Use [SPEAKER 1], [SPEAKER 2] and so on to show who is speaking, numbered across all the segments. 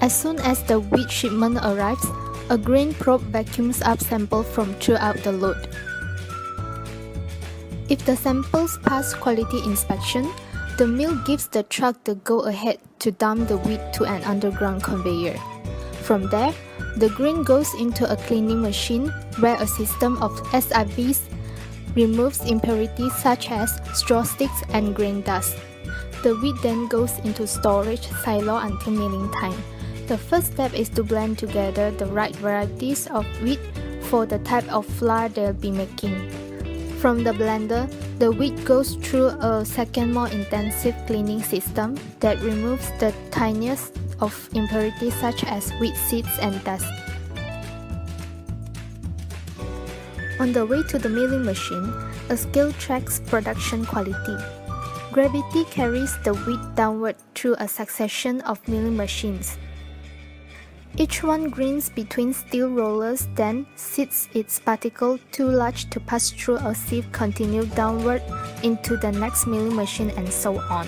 [SPEAKER 1] As soon as the wheat shipment arrives, a grain probe vacuums up samples from throughout the load. If the samples pass quality inspection, the mill gives the truck the go-ahead to dump the wheat to an underground conveyor. From there, the grain goes into a cleaning machine where a system of SIVs removes impurities such as straw sticks and grain dust. The wheat then goes into storage silo until milling time. The first step is to blend together the right varieties of wheat for the type of flour they'll be making. From the blender, the wheat goes through a second more intensive cleaning system that removes the tiniest of impurities such as wheat seeds and dust. On the way to the milling machine, a scale tracks production quality. Gravity carries the wheat downward through a succession of milling machines. Each one grinds between steel rollers, then seats its particle too large to pass through a sieve continue downward into the next milling machine and so on.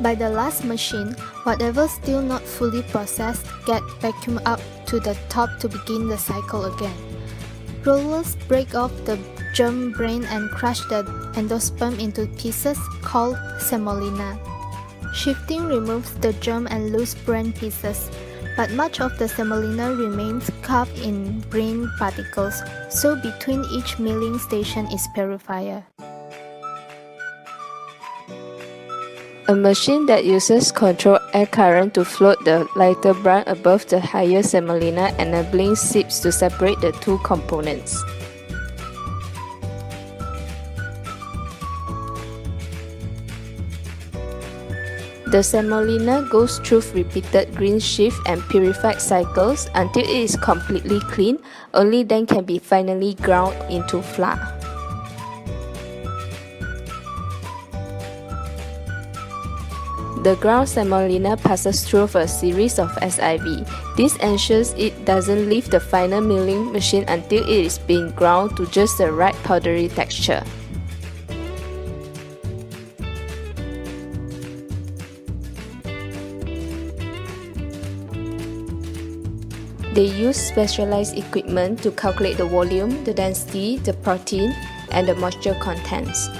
[SPEAKER 1] By the last machine, whatever still not fully processed get vacuumed up to the top to begin the cycle again. Rollers break off the germ brain and crush the endosperm into pieces called semolina. Shifting removes the germ and loose brain pieces, but much of the semolina remains carved in brain particles, so between each milling station is purifier.
[SPEAKER 2] A machine that uses controlled air current to float the lighter bran above the higher semolina, enabling sieves to separate the two components. The semolina goes through repeated green shift and purified cycles until it is completely clean, only then can be finally ground into flour. The ground semolina passes through a series of SIV. This ensures it doesn't leave the final milling machine until it is being ground to just the right powdery texture. They use specialized equipment to calculate the volume, the density, the protein, and the moisture contents.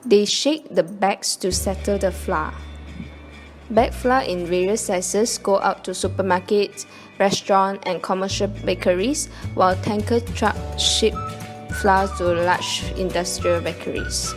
[SPEAKER 2] They shake the bags to settle the flour. Bag flour in various sizes go out to supermarkets, restaurants, and commercial bakeries, while tanker trucks ship flour to large industrial bakeries.